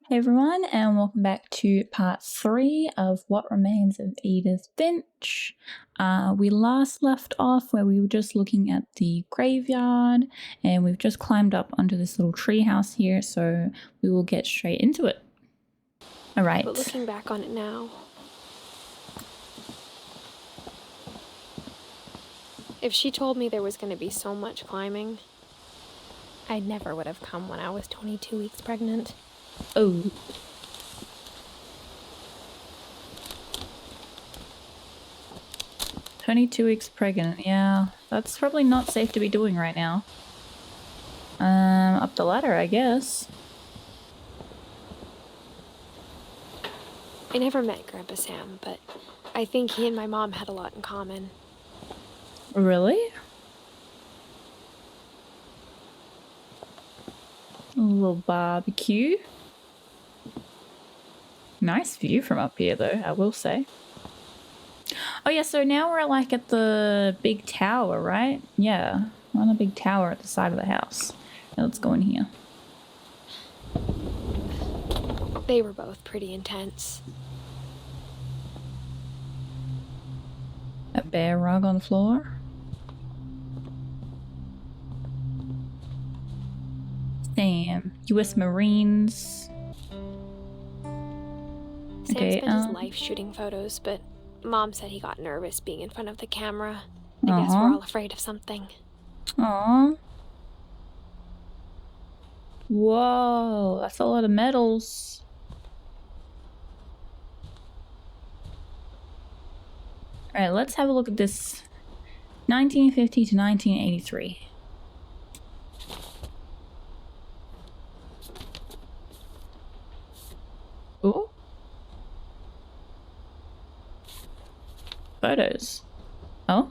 Hey everyone, and welcome back to part 3 of What Remains of Edith Finch. We last left off where we were just looking at the graveyard, and we've just climbed up onto this little tree house here, so we will get straight into it. Alright. But looking back on it now, if she told me there was going to be so much climbing, I never would have come when I was 22 weeks pregnant. Oh. "22 weeks pregnant, yeah. That's probably not safe to be doing right now. Up the ladder, I guess. I never met Grandpa Sam, but I think he and my mom had a lot in common. Really? A little barbecue. Nice view from up here though, I will say. Oh yeah, so now we're like at the big tower, right? Yeah, we're on a big tower at the side of the house. Now let's go in here. They were both pretty intense. A bear rug on the floor. Sam, US Marines. Sam Okay, spent his life shooting photos, but Mom said he got nervous being in front of the camera. I guess we're all afraid of something. Aww. Whoa, that's a lot of medals. Alright, let's have a look at this. 1950 to 1983. Ooh. Photos. Oh?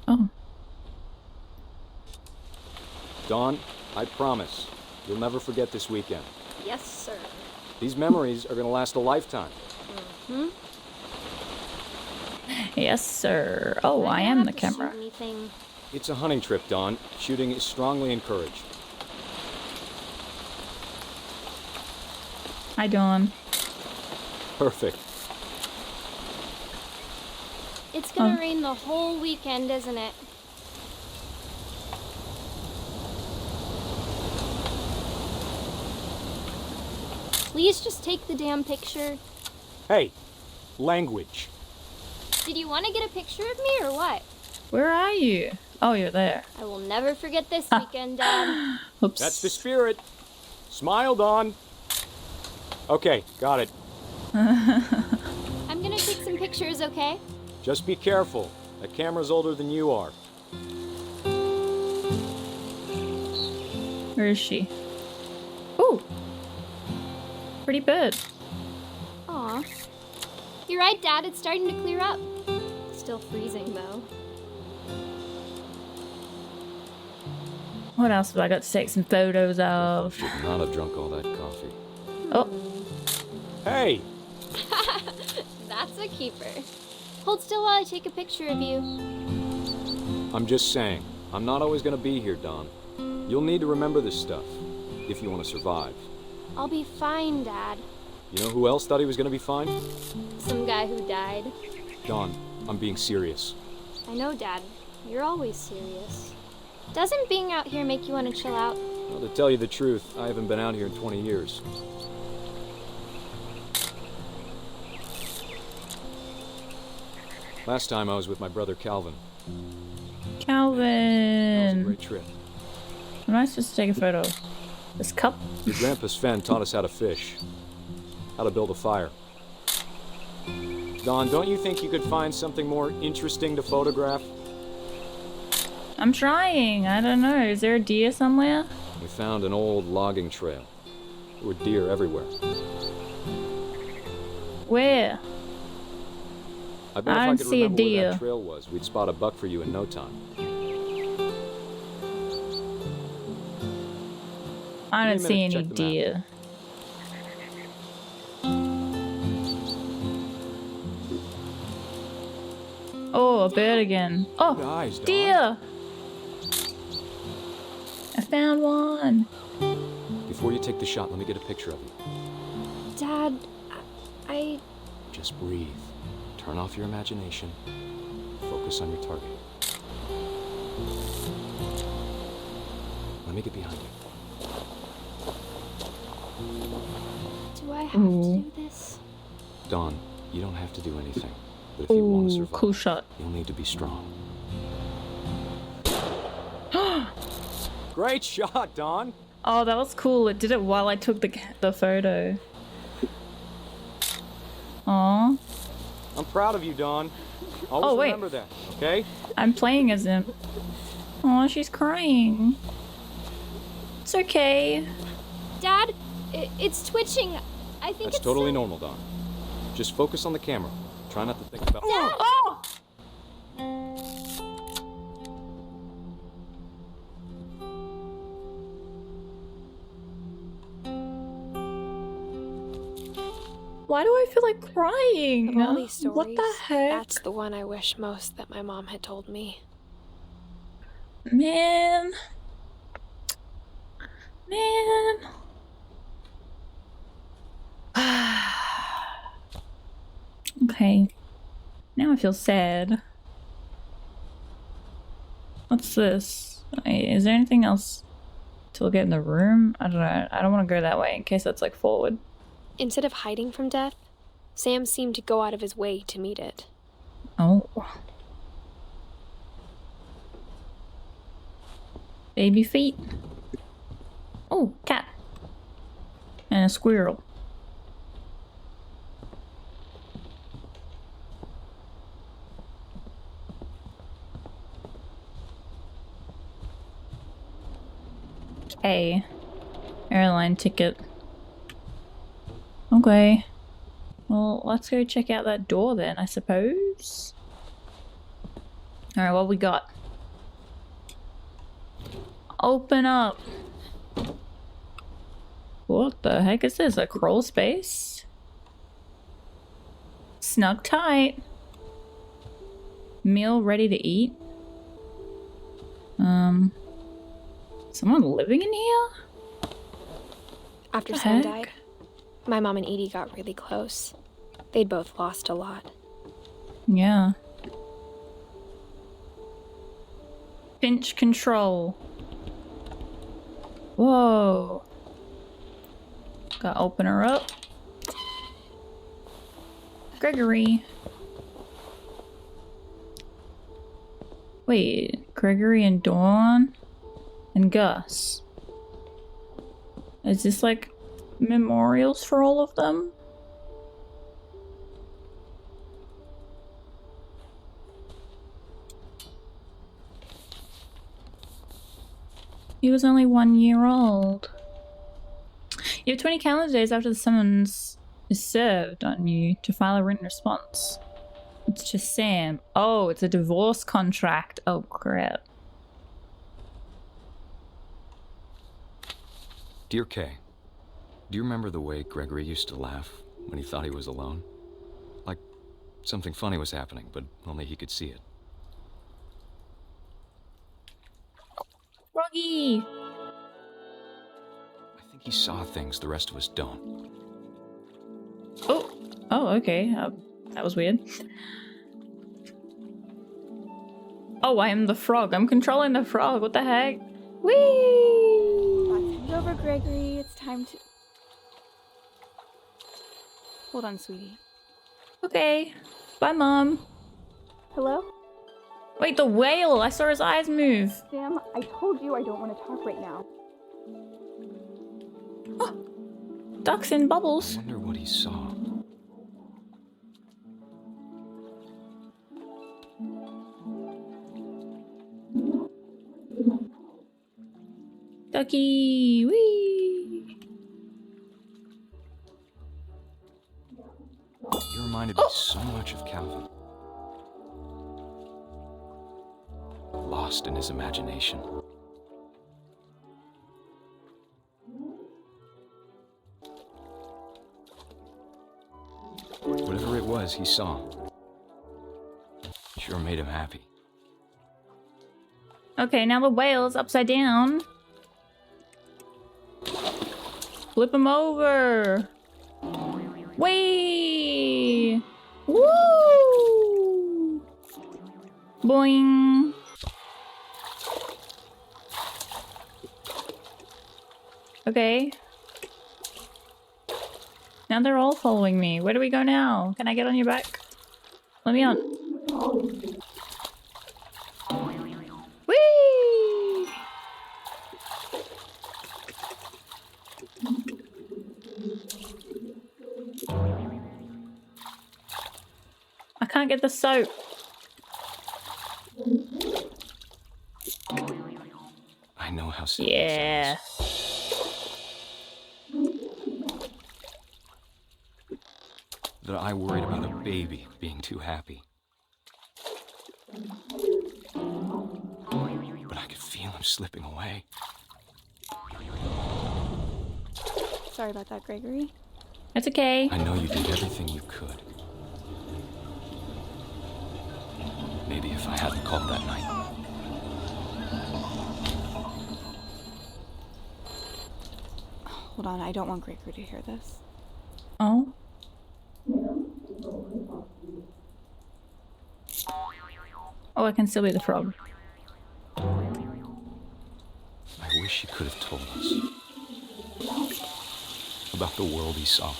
Oh. Dawn, I promise, you'll never forget this weekend. Yes, sir. These memories are gonna last a lifetime. Mm-hmm. Yes, sir. Oh, I am the camera. It's a hunting trip, Dawn. Shooting is strongly encouraged. Hi, Dawn. Perfect. It's gonna rain the whole weekend, isn't it? Please just take the damn picture. Hey, language. Did you want to get a picture of me or what? Where are you? Oh, you're there. I will never forget this weekend, Dad. Oops. That's the spirit. Smile, Dawn. Okay, got it. I'm gonna take some pictures, okay? Just be careful. That camera's older than you are. Where is she? Ooh. Pretty bird. Aw. You're right, Dad. It's starting to clear up. Still freezing, though. What else have I got to take some photos of? Should not have drunk all that coffee. Oh. Hey! That's a keeper. Hold still while I take a picture of you. I'm just saying, I'm not always gonna be here, Dawn. You'll need to remember this stuff, if you want to survive. I'll be fine, Dad. You know who else thought he was gonna be fine? Some guy who died. Dawn, I'm being serious. I know, Dad. You're always serious. Doesn't being out here make you want to chill out? Well, to tell you the truth, I haven't been out here in 20 years. Last time I was with my brother Calvin. That was a Calvin. great trip. Am I supposed to take a photo? This cup? Your grandpa Sven taught us how to fish, how to build a fire. Dawn, don't you think you could find something more interesting to photograph? I'm trying. I don't know. Is there a deer somewhere? We found an old logging trail. There were deer everywhere. Where? I bet I if I don't could see a remember where deer. that trail was, we'd spot a buck for you in no time. I don't Give me a see minute any to check the map. deer. Oh, a bird again. Oh, Guys, Dawn. deer! I found one. You Before you take the shot, let me get a picture of you. Dad, I... Just breathe. Turn off your imagination. Focus on your target. Let me get behind you. Do I have to do this? Dawn, you don't have to do anything. But if you want to Ooh, survive, cool shot. you'll need to be strong. Great shot, Dawn! Oh, that was cool. It did it while I took the photo. Aw. I'm proud of you, Dawn. Always wait. remember that, okay? I'm playing as him. Aw, she's crying. It's okay. Dad, it's twitching. I think That's it's totally normal, Dawn. Just focus on the camera. Try not to think about... Oh! Why do I feel like crying? Of all these stories, What the heck? that's the one I wish most that my mom had told me. Man. Okay. Now I feel sad. What's this? Is there anything else to look at in the room? I don't know. I don't want to go that way in case that's like forward. Instead of hiding from death, Sam seemed to go out of his way to meet it. Oh. Baby feet. Oh, cat. And a squirrel. Okay. Airline ticket. Okay. Well, let's go check out that door then, I suppose. Alright, what we got? Open up. What the heck is this? A crawl space? Snug tight. Meal ready to eat. Someone living in here? After The Sam heck? died, my mom and Edie got really close. They'd both lost a lot. Yeah. Finch control. Whoa. Gotta open her up. Gregory. Wait, Gregory and Dawn? And Gus. Is this like memorials for all of them? He was only 1 year old. You have 20 calendar days after the summons is served on you to file a written response. It's to Sam. Oh, it's a divorce contract. Oh, crap. Dear Kay, do you remember the way Gregory used to laugh when he thought he was alone? Like something funny was happening, but only he could see it. Froggy! I think he saw things the rest of us don't. Oh, okay. That was weird. Oh, I am the frog. I'm controlling the frog. What the heck? Whee! It's over, Gregory. It's time to... Hold on, sweetie. Okay. Bye, Mom. Hello? Wait, the whale! I saw his eyes move. Sam, I told you I don't want to talk right now. Ducks in I bubbles. wonder what he saw. Ducky! Whee! He reminded me so much of Calvin. Lost in his imagination. Whatever it was he saw, sure made him happy. Okay, now the whale is upside down. Flip him over. Whee! Woo! Boing. Okay. Now they're all following me. Where do we go now? Can I get on your back? Let me on. Whee! I can't get the soap. I know how simple Yeah. it sounds. That I worried about a baby being too happy. But I could feel him slipping away. Sorry about that, Gregory. It's okay. I know you did everything you could. Maybe if I hadn't called that night. Hold on, I don't want Gregory to hear this. Oh. Oh, I can still be the frog. I wish he could have told us about the world he saw.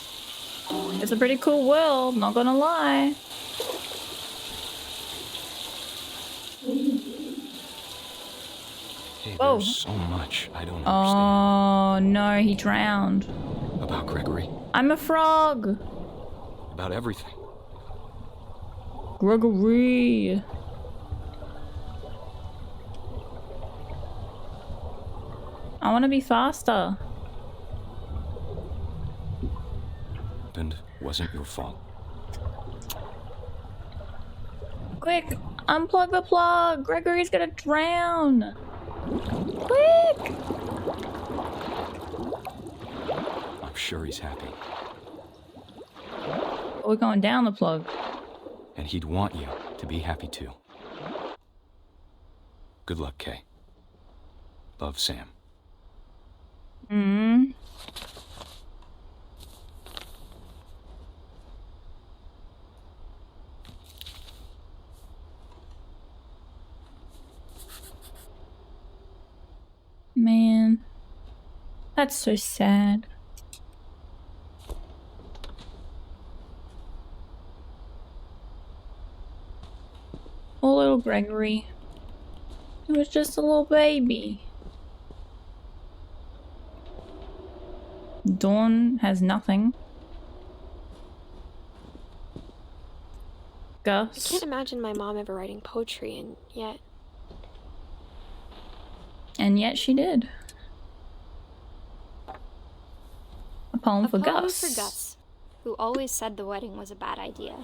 It's a pretty cool world, not gonna lie. Hey, Whoa. there's so much I don't understand. Oh no, he drowned. About Gregory. I'm a frog. About everything. Gregory. I want to be faster. And wasn't your fault. Quick, unplug the plug. Gregory's gonna drown. Quick. I'm sure he's happy. We're going down the plug. And he'd want you to be happy too. Good luck, Kay. Love, Sam. Hmm. Man, that's so sad. Oh, little Gregory. He was just a little baby. Dawn has nothing. I Gus. can't imagine my mom ever writing poetry, and yet And yet she did. A poem A for poem Gus. for Gus, who always said the wedding was a bad idea.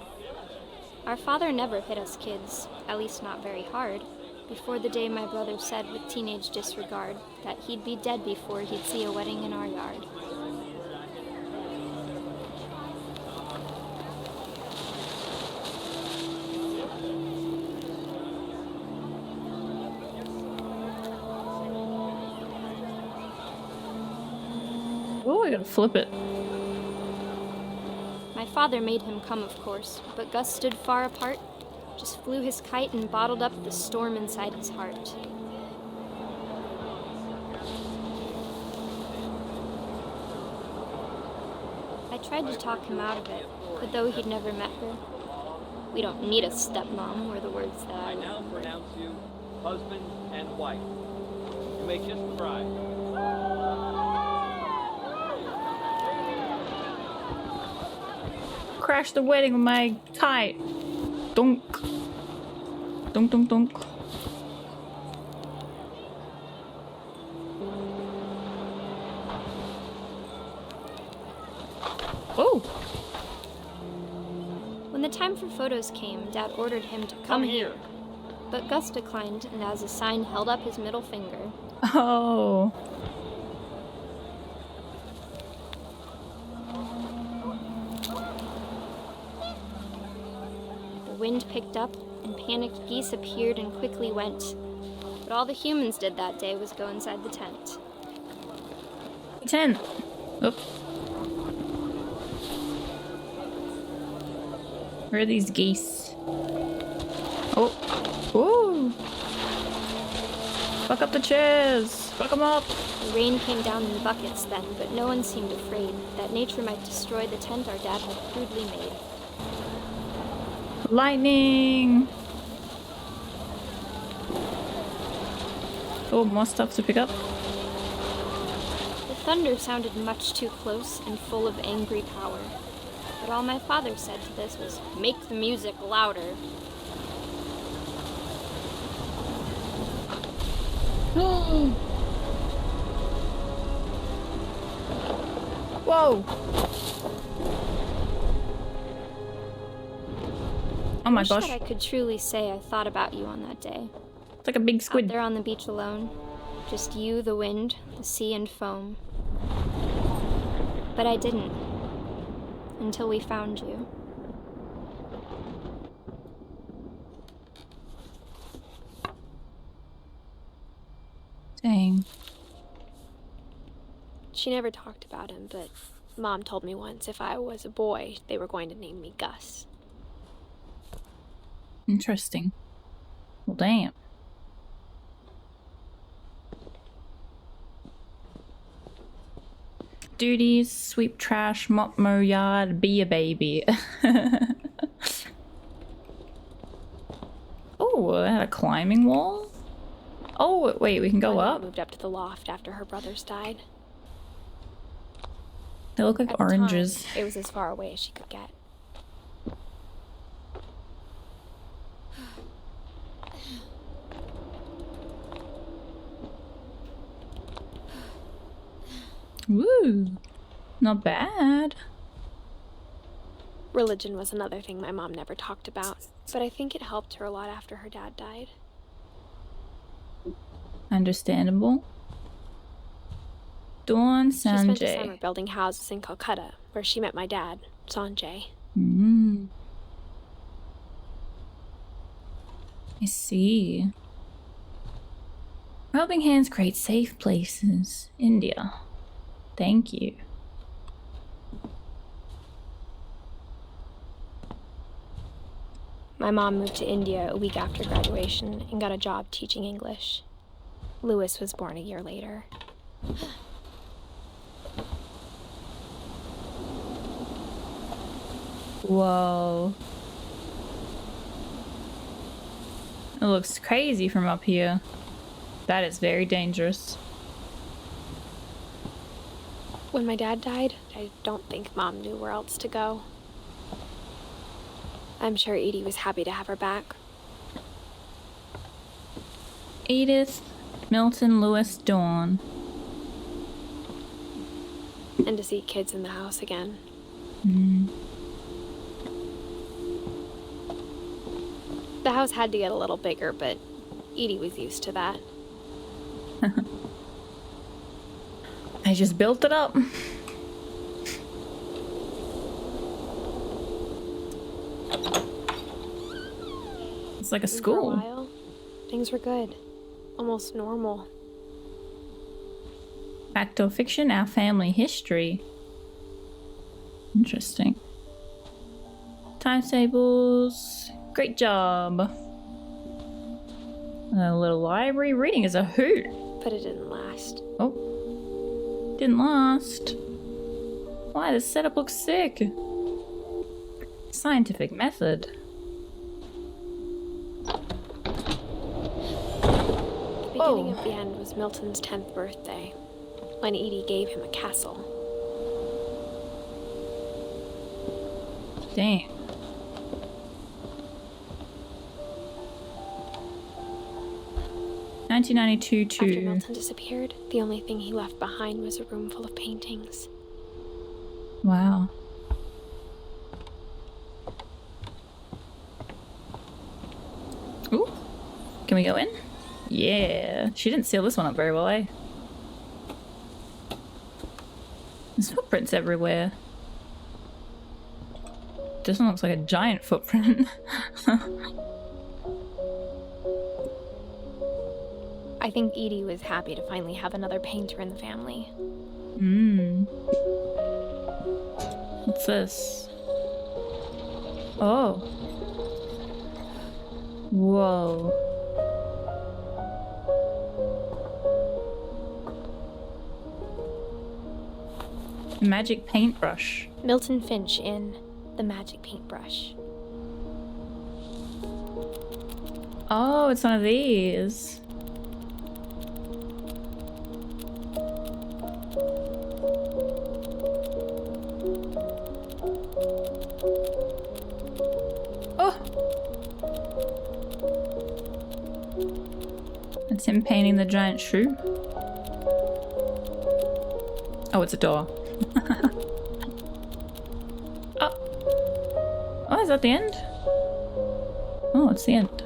Our father never hit us kids, at least not very hard, before the day my brother said with teenage disregard that he'd be dead before he'd see a wedding in our yard. Oh, I gotta flip it. My father made him come, of course, but Gus stood far apart, just flew his kite and bottled up the storm inside his heart. I tried to talk him out of it, but though he'd never met her, we don't need a stepmom were the words that I I now remember. pronounce you husband and wife. You may kiss the bride. Crash the wedding with my kite. Dunk. Dunk, dunk, dunk. Oh! When the time for photos came, Dad ordered him to come here. But Gus declined and as a sign held up his middle finger. Oh. The wind picked up and panicked geese appeared and quickly went. But all the humans did that day was go inside the tent. Tent. Oop. Where are these geese? Oh. Ooh. Fuck up the chairs. Fuck them up. The rain came down in buckets then, but no one seemed afraid that nature might destroy the tent our dad had crudely made. Lightning. Oh, more stuff to pick up. The thunder sounded much too close and full of angry power. But all my father said to this was, "Make the music louder." Whoa! Oh my I wish gosh. that I could truly say I thought about you on that day. It's like a big Out squid. there on the beach alone. Just you, the wind, the sea, and foam. But I didn't. Until we found you. Dang. She never talked about him, but Mom told me once if I was a boy, they were going to name me Gus. Interesting. Well, damn. Duties, sweep trash, mop mow yard, be a baby. Oh, I had a climbing wall? Oh, wait, we can go My mom up? moved up to the loft after her brothers died. They look like At the oranges. time, it was as far away as she could get. Woo! Not bad. Religion was another thing my mom never talked about, but I think it helped her a lot after her dad died. Understandable. Dawn She spent the Sanjay. summer building houses in Calcutta, where she met my dad, Sanjay. I see. Helping hands create safe places. India. Thank you. My mom moved to India a week after graduation and got a job teaching English. Louis was born a year later. Whoa. It looks crazy from up here. That is very dangerous. When my dad died, I don't think Mom knew where else to go. I'm sure Edie was happy to have her back. Edith, Milton, Lewis, Dawn. And to see kids in the house again. The house had to get a little bigger, but Edie was used to that. I just built it up. It's like a And for a school. while, things were good. Almost normal. Fact or fiction, our family history. Interesting. Timetables. Great job. A little library. Reading is a hoot. But it didn't last. Oh. Didn't last. Why? This setup looks sick. Scientific method. The beginning of the end was Milton's 10th birthday, when Edie gave him a castle. Dang. After 1992 to... Milton disappeared, the only thing he left behind was a room full of paintings. Wow. Ooh. Can we go in? Yeah. She didn't seal this one up very well, eh? There's footprints everywhere. This one looks like a giant footprint. I think Edie was happy to finally have another painter in the family. What's this? Oh. Whoa. Magic paintbrush. Milton Finch in The Magic Paintbrush. Oh, it's one of these. Oh! It's him painting the giant shoe. Oh, it's a door. Oh, is that the end? Oh, it's the end.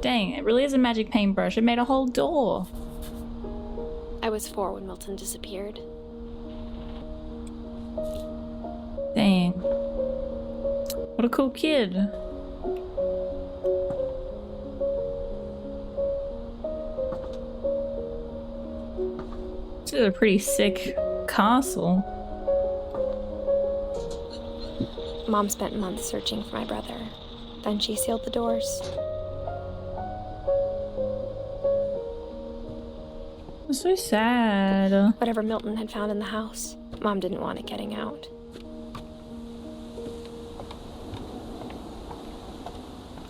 Dang, it really is a magic paintbrush. It made a whole door. I was 4 when Milton disappeared. Dang. What a cool kid. This is a pretty sick castle. Mom spent months searching for my brother. Then she sealed the doors. It's so sad. Whatever Milton had found in the house, Mom didn't want it getting out.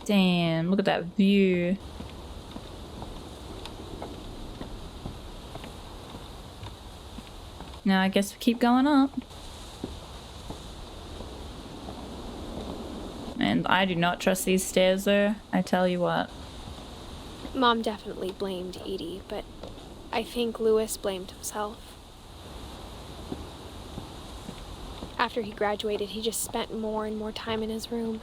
Damn, look at that view. Now I guess we keep going up. And I do not trust these stairs though, I tell you what. Mom definitely blamed Edie, but I think Lewis blamed himself. After he graduated, he just spent more and more time in his room.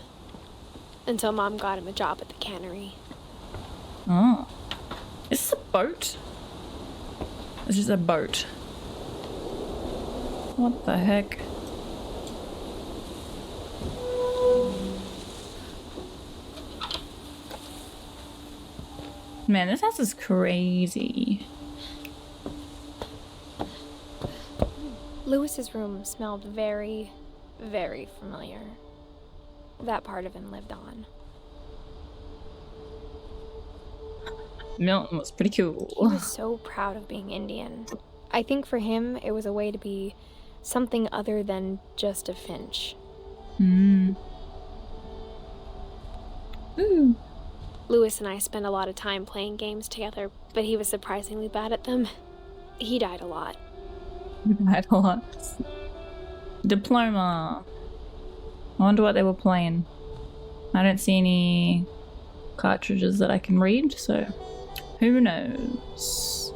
Until Mom got him a job at the cannery. Oh. Is this a boat? It's just a boat. What the heck? Man, this house is crazy. Lewis's room smelled very, very familiar. That part of him lived on. Milton was pretty cool. He was so proud of being Indian. I think for him, it was a way to be something other than just a Finch. Hmm. Ooh. Lewis and I spent a lot of time playing games together, but he was surprisingly bad at them. He died a lot. I had a lot. Diploma. I wonder what they were playing. I don't see any cartridges that I can read, so who knows?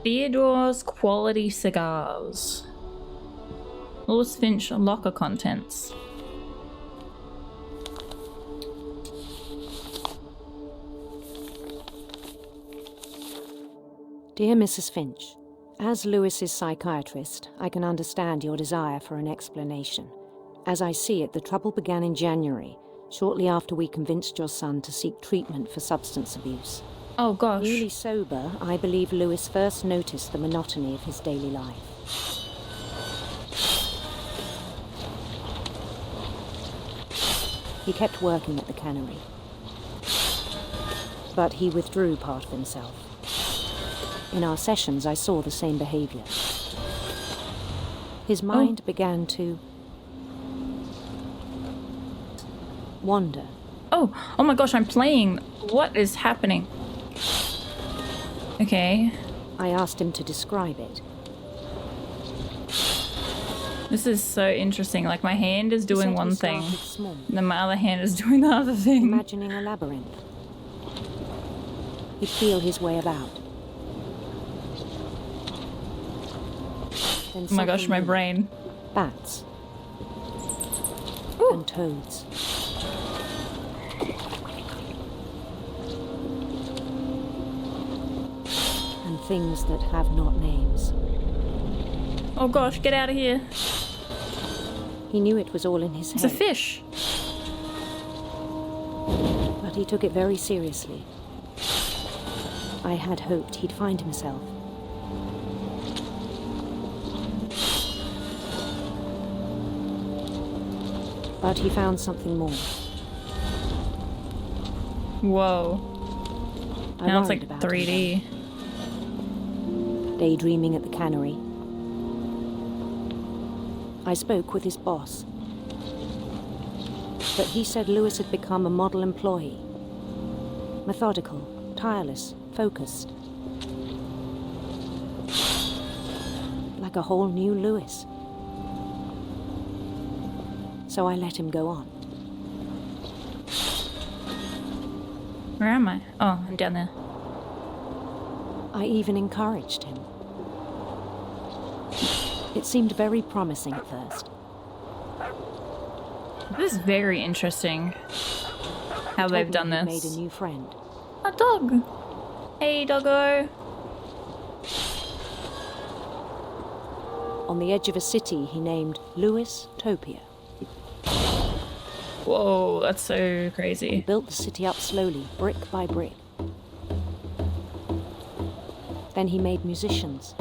Theodore's Quality Cigars. Lewis Finch locker contents. Dear Mrs. Finch, as Lewis's psychiatrist, I can understand your desire for an explanation. As I see it, the trouble began in January, shortly after we convinced your son to seek treatment for substance abuse. Oh gosh. Newly sober, I believe Lewis first noticed the monotony of his daily life. He kept working at the cannery, but he withdrew part of himself. In our sessions, I saw the same behavior. His mind began to wander. Oh my gosh, I'm playing. What is happening? Okay. I asked him to describe it. This is so interesting. Like, my hand is doing one thing, Small, and then my other hand is doing the other thing. imagining a labyrinth. He'd feel his way about. Then Oh my gosh, something my new. brain. Bats. Ooh. And toads. And things that have not names. Oh gosh, get out of here. He knew it was all in his It's head. a fish. But he took it very seriously. I had hoped he'd find himself. But he found something more. Whoa. I Now it's worried like about him 3D. then. Daydreaming at the cannery. I spoke with his boss. But he said Lewis had become a model employee. Methodical, tireless, focused. Like a whole new Lewis. So I let him go on. Where am I? Oh, I'm down there. I even encouraged him. It seemed very promising at first. This is very interesting how they've done Told me this. he'd made a new friend. A dog. Hey, doggo. On the edge of a city he named Lewis Topia. Whoa, that's so He crazy. built the city up slowly, brick by brick. Then he made musicians.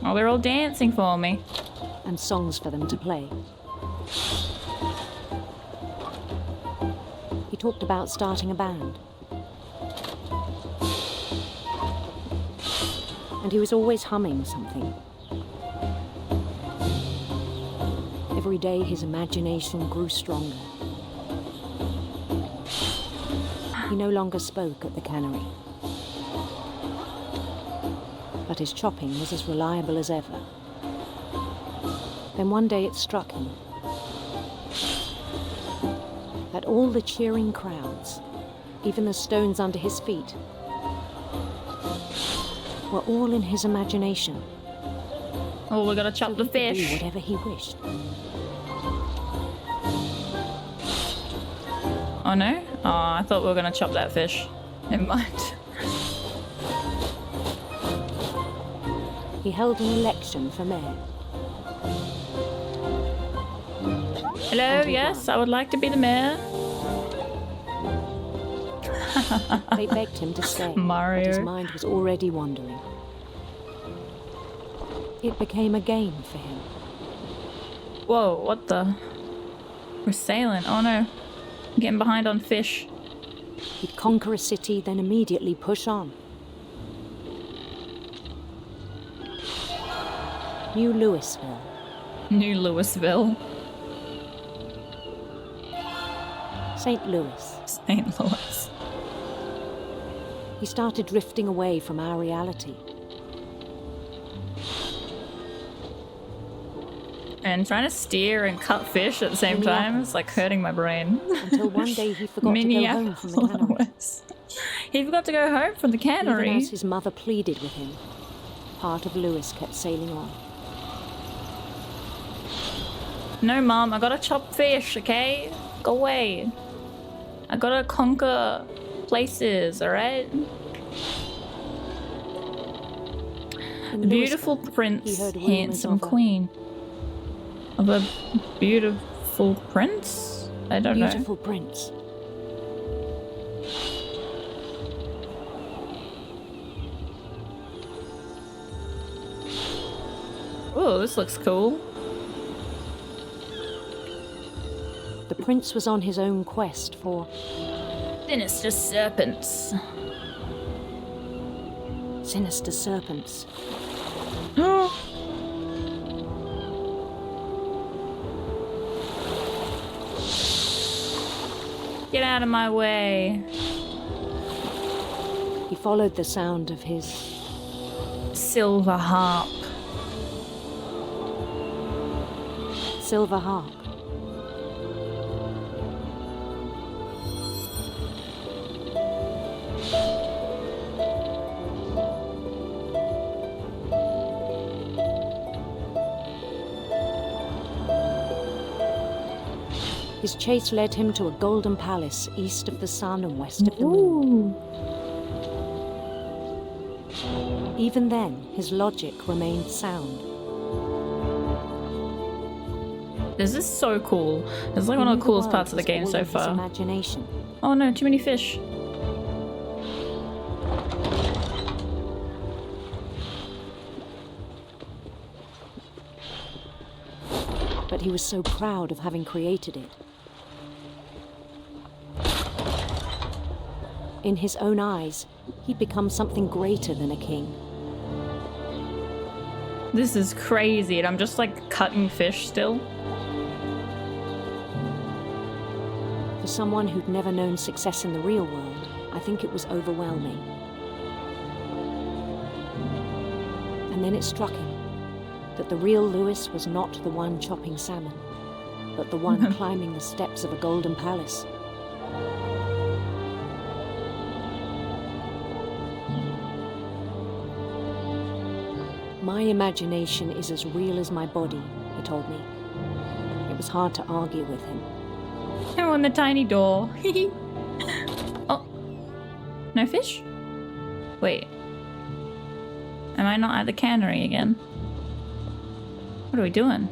Oh, they're all dancing for me. And songs for them to play. He talked about starting a band. And he was always humming something. Every day his imagination grew stronger. He no longer spoke at the cannery. But his chopping was as reliable as ever. Then one day it struck him that all the cheering crowds, even the stones under his feet, were all in his imagination. Oh, we gotta chop So the he could do fish. whatever he wished. Oh no? Oh, I thought we were gonna chop that fish. Never mind. He held an election for mayor. Hello, And he yes, won. I would like to be the mayor. They begged him to stay, Mario. but his mind was already wandering. It became a game for him. Whoa, what the? We're sailing. Oh no. I'm getting behind on fish. He'd conquer a city, then immediately push on. New Louisville. New Louisville. St. Louis. St. Louis. He started drifting away from our reality. And trying to steer and cut fish at the same time is like hurting my brain. Until one day he forgot to go home from the cannery. Minneapolis. He forgot to go home from the Even cannery. as his mother pleaded with him, part of Lewis kept sailing on. No, Mom, I gotta chop fish, okay? Go away. I gotta conquer places, alright? In Beautiful Louisville, prince, he heard rumors handsome of a queen. Of a beautiful prince? I don't know. beautiful prince. Oh, this looks cool. The prince was on his own quest for Sinister serpents. sinister serpents. Get out of my way. He followed the sound of his Silver harp. silver harp. His chase led him to a golden palace east of the sun and west of the moon. Even then, his logic remained sound. This is so cool. It's like He one of knew the coolest world parts of the was game all so in his far. Imagination. Oh no, too many fish. but he was so proud of having created it. In his own eyes, he'd become something greater than a king. This is crazy, and I'm just like cutting fish still. For someone who'd never known success in the real world, I think it was overwhelming. And then it struck him that the real Lewis was not the one chopping salmon, but the one climbing the steps of a golden palace. My imagination is as real as my body, he told me. It was hard to argue with him. Oh, on the tiny door. Oh. No fish? Wait. Am I not at the cannery again? What are we doing?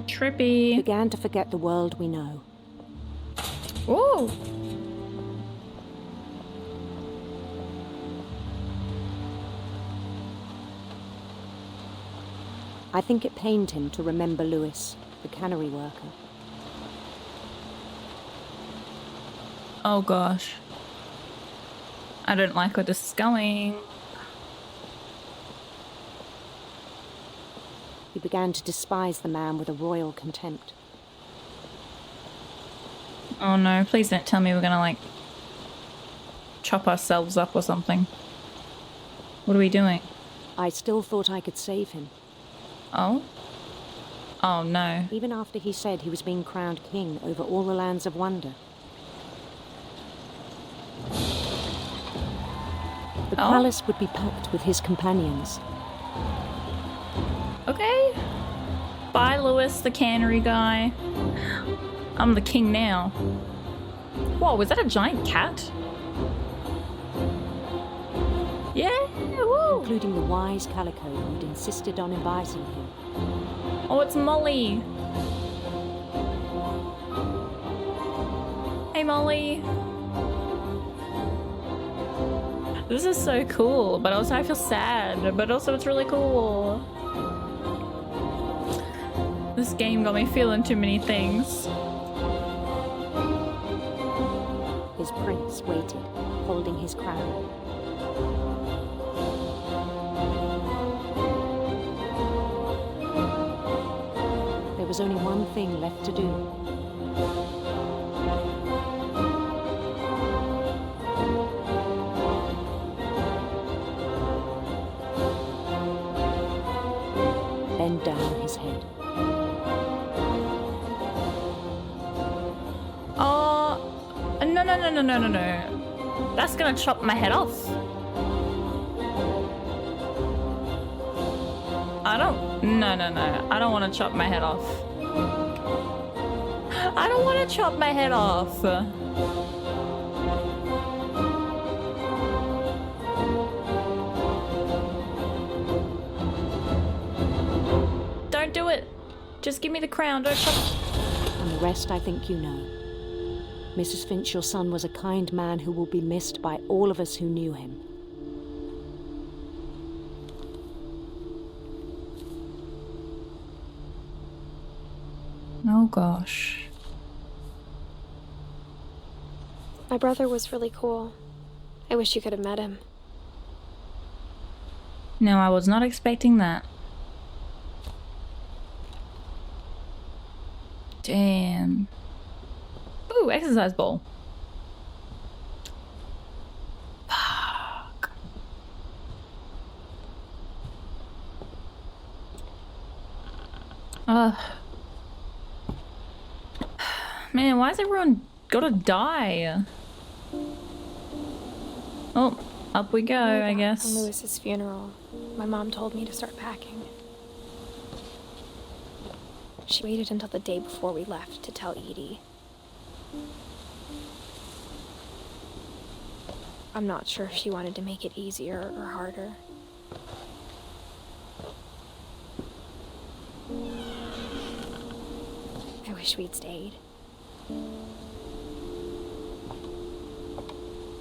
Trippy. Began to forget the world we know. Ooh. I think it pained him to remember Lewis, the cannery worker. Oh gosh. I don't like where this is going. He began to despise the man with a royal contempt. Oh no, please don't tell me we're gonna like chop ourselves up or something. What are we doing? I still thought I could save him. Oh? Oh no. Even after he said he was being crowned king over all the lands of wonder. The palace would be packed with his companions. Okay. Bye, Lewis, the cannery guy. I'm the king now. Whoa, was that a giant cat? Yeah, woo! Including the wise Calico who'd insisted on inviting him. Oh, it's Molly. Hey, Molly. This is so cool, but also I feel sad, but also it's really cool. This game got me feeling too many things. His prince waited, holding his crown. There was only one thing left to do. Bend down his head. Oh, no. That's gonna chop my head off. No. I don't want to chop my head off. I don't want to chop my head off. Don't do it. Just give me the crown. Don't chop. And the rest I think you know. Mrs. Finch, your son was a kind man who will be missed by all of us who knew him. Oh gosh. My brother was really cool. I wish you could have met him. No, I was not expecting that. Damn. Ooh, exercise ball. Fuck. Man, why is everyone gotta die? Oh, up we go, I guess. On Lewis's funeral, my mom told me to start packing. She waited until the day before we left to tell Edie. I'm not sure if she wanted to make it easier or harder. I wish we'd stayed.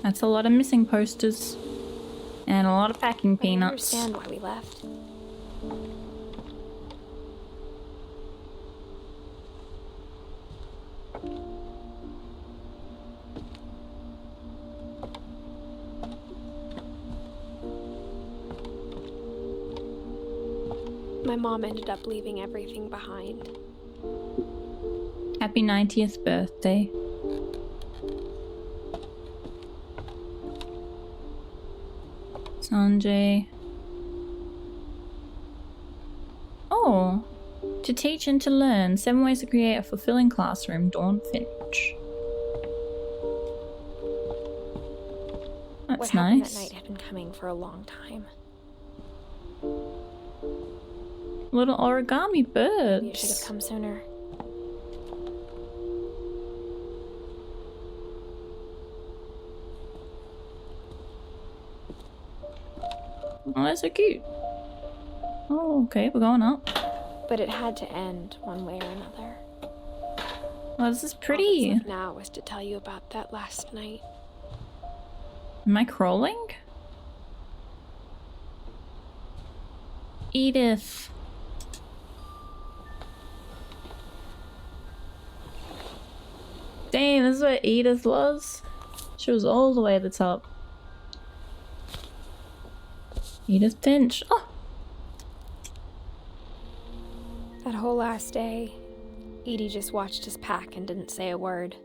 That's a lot of missing posters. And a lot of packing I peanuts. understand why we left. My mom ended up leaving everything behind. Happy 90th birthday. Sanjay. Oh, to teach and to learn. 7 ways to create a fulfilling classroom. Dawn Finch. That's What happened that nice. night had been coming for a long time. Little origami birds. Maybe it should have come sooner. Oh, that's so cute. Oh, okay, we're going up. But it had to end one way or another. Well, this is All pretty. that's left now was to tell you about that last night. Am I crawling? Edith. Damn, this is where Edith was. She was all the way at the top. Edith Finch. Oh, That whole last day, Edie just watched us pack and didn't say a word.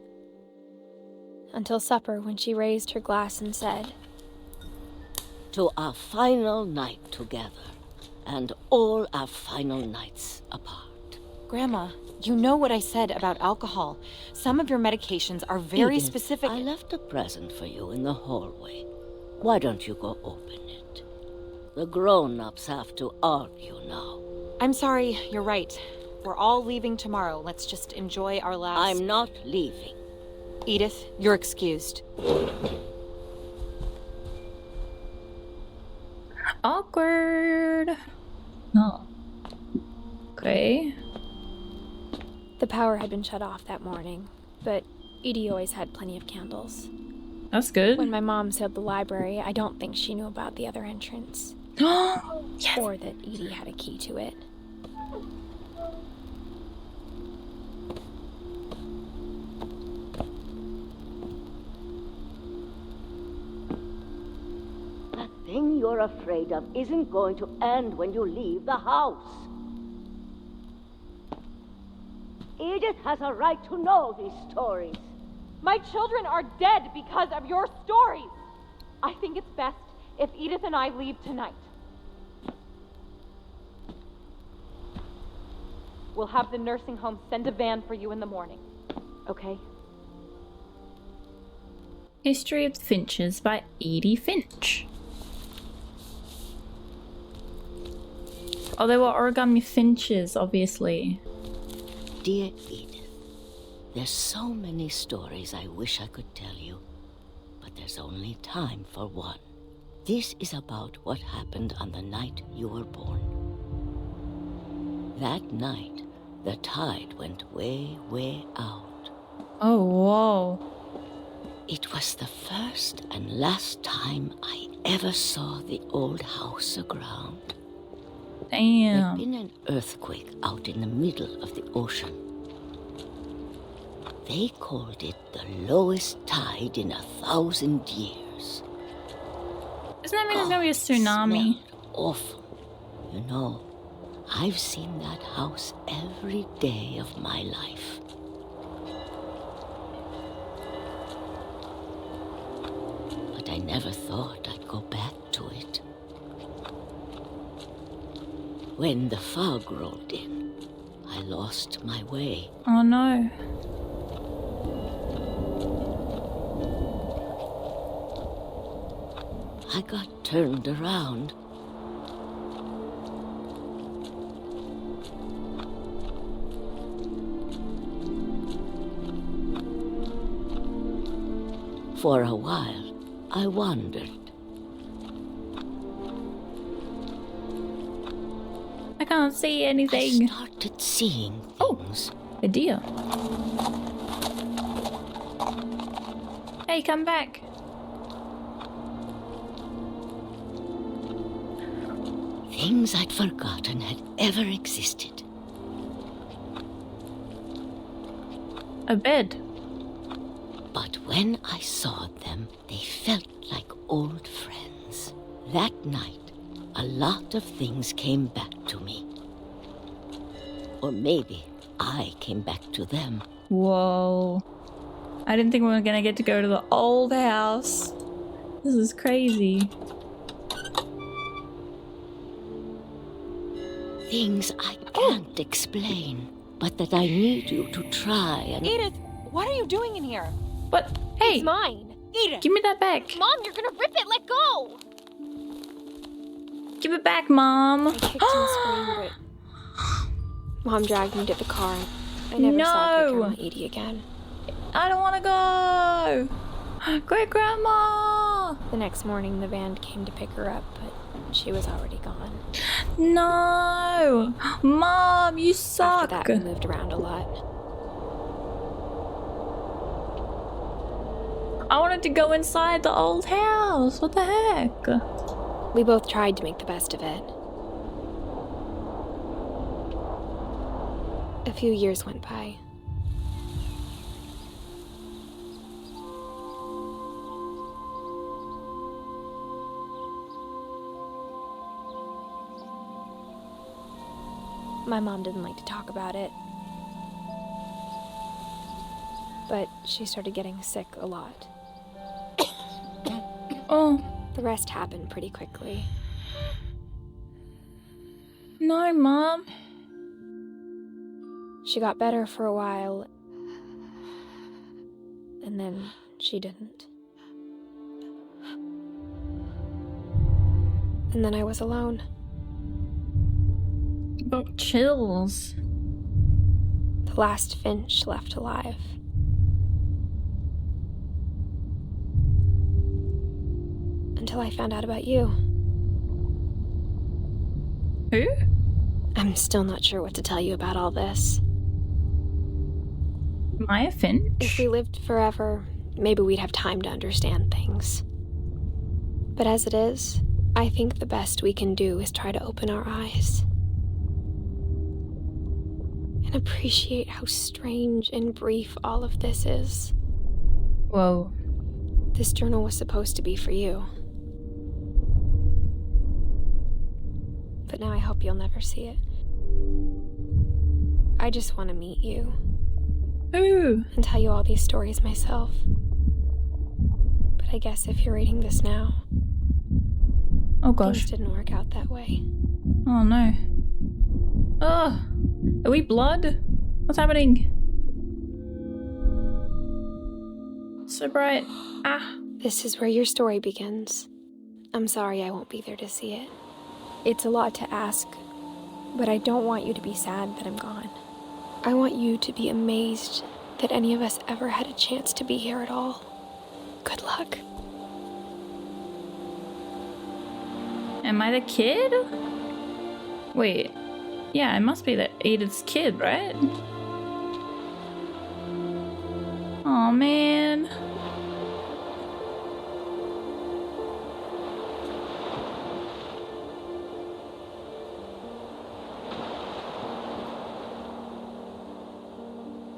Until supper, when she raised her glass and said, To our final night together, and all our final nights apart. Grandma, you know what I said about alcohol. Some of your medications are very Edith, specific. I left a present for you in the hallway. Why don't you go open it? The grown-ups have to argue now. I'm sorry, you're right. We're all leaving tomorrow. Let's just enjoy our last... I'm not leaving. Edith, you're excused. awkward. Oh. Okay. the power had been shut off that morning, but Edie always had plenty of candles. That's good. When my mom sealed the library, I don't think she knew about the other entrance. Yes. Or that Edie had a key to it. That thing you're afraid of isn't going to end when you leave the house. Edith has a right to know these stories. My children are dead because of your stories. I think it's best if Edith and I leave tonight. We'll have the nursing home send a van for you in the morning, okay? History of the Finches by Edith Finch. Oh, they were origami finches, obviously. Dear Edith, there's so many stories I wish I could tell you, but there's only time for one. This is about what happened on the night you were born. That night, the tide went way, way out. Oh, whoa. It was the first and last time I ever saw the old house aground. Damn. There'd been an earthquake out in the middle of the ocean. They called it the lowest tide in 1,000 years. Doesn't that mean there's gonna be a tsunami? Smelled awful. You know, I've seen that house every day of my life. But I never thought I'd go back to it. When the fog rolled in, I lost my way. Oh no. I got turned around. For a while, I wandered. I can't see I anything. started seeing Oh. things. A deer. Hey, come back. things I'd forgotten had ever existed. A bed. But when I saw them, they felt like old friends. That night, a lot of things came back to me. Or maybe I came back to them. Whoa. I didn't think we were gonna get to go to the old house. This is crazy. Things I can't explain, but that I need you to try and... Edith, what are you doing in here? What? Hey, It's mine. Edith! give me that back. Mom, you're gonna rip it. Let go. Give it back, Mom. I kicked and screamed, but Mom dragged me to the car. I never saw Great Grandma Edie again. I don't want to go. Great Grandma. The next morning, the van came to pick her up, but she was already gone. No, Mom, you suck. After that, we moved around a lot. I wanted to go inside the old house. What the heck? We both tried to make the best of it. A few years went by. My mom didn't like to talk about it. But she started getting sick a lot. Oh, The rest happened pretty quickly. no, Mom. She got better for a while, and then she didn't. And then I was alone. Got chills. The last Finch left alive. Until I found out about you. Who? I'm still not sure what to tell you about all this. Maya Finch? If we lived forever, maybe we'd have time to understand things. But as it is, I think the best we can do is try to open our eyes. And appreciate how strange and brief all of this is. Whoa. This journal was supposed to be for you. But now I hope you'll never see it. I just want to meet you. Who? And tell you all these stories myself. But I guess if you're reading this now, Oh gosh. things didn't work out that way. Oh no. Oh, are we blood? What's happening? So bright. Ah. This is where your story begins. I'm sorry I won't be there to see it. It's a lot to ask, but I don't want you to be sad that I'm gone. I want you to be amazed that any of us ever had a chance to be here at all. Good luck. Am I the kid? Wait. Yeah, I must be the Edith's kid, right? Oh man.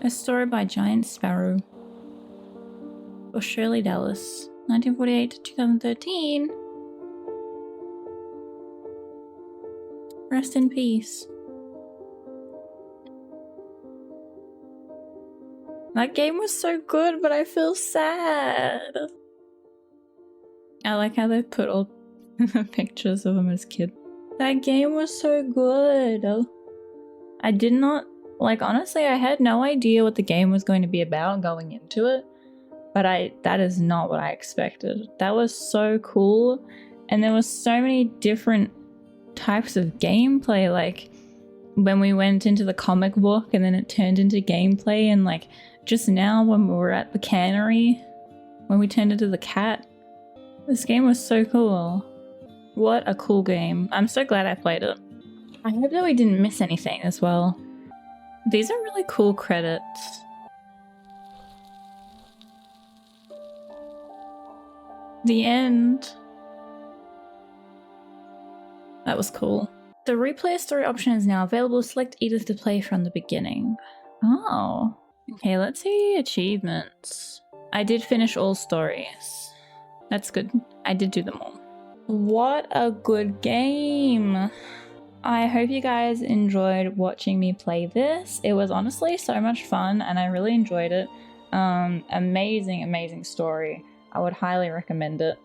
A story by Giant Sparrow. Or Shirley Dallas, 1948 to 2013. Rest in peace. That game was so good, but I feel sad. I like how they put all pictures of him as kid. That game was so good. I did not, like, honestly, I had no idea what the game was going to be about going into it. But that is not what I expected. That was so cool. And there was so many different types of gameplay. Like, when we went into the comic book and then it turned into gameplay, and like just now when we were at the cannery, when we turned into the cat, this game was so cool. What a cool game. I'm so glad I played it. I hope that we didn't miss anything as well. These are really cool credits. The end. That was cool. The replay story option is now available. Select Edith to play from the beginning. Oh. Okay, let's see achievements. I did finish all stories. That's good. I did do them all. What a good game. I hope you guys enjoyed watching me play this. It was honestly so much fun and I really enjoyed it. Amazing story. I would highly recommend it.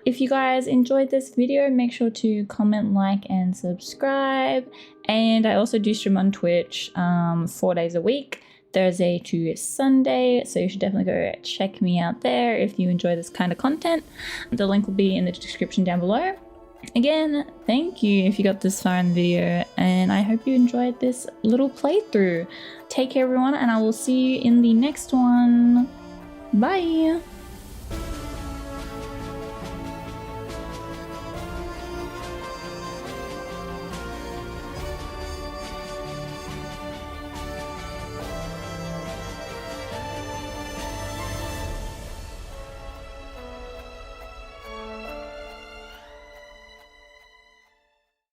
If you guys enjoyed this video, make sure to comment, like, and subscribe. And I also do stream on Twitch 4 days a week, Thursday to Sunday, so you should definitely go check me out there if you enjoy this kind of content. The link will be in the description down below. Again, thank you if you got this far in the video, and I hope you enjoyed this little playthrough. Take care everyone, and I will see you in the next one. Bye!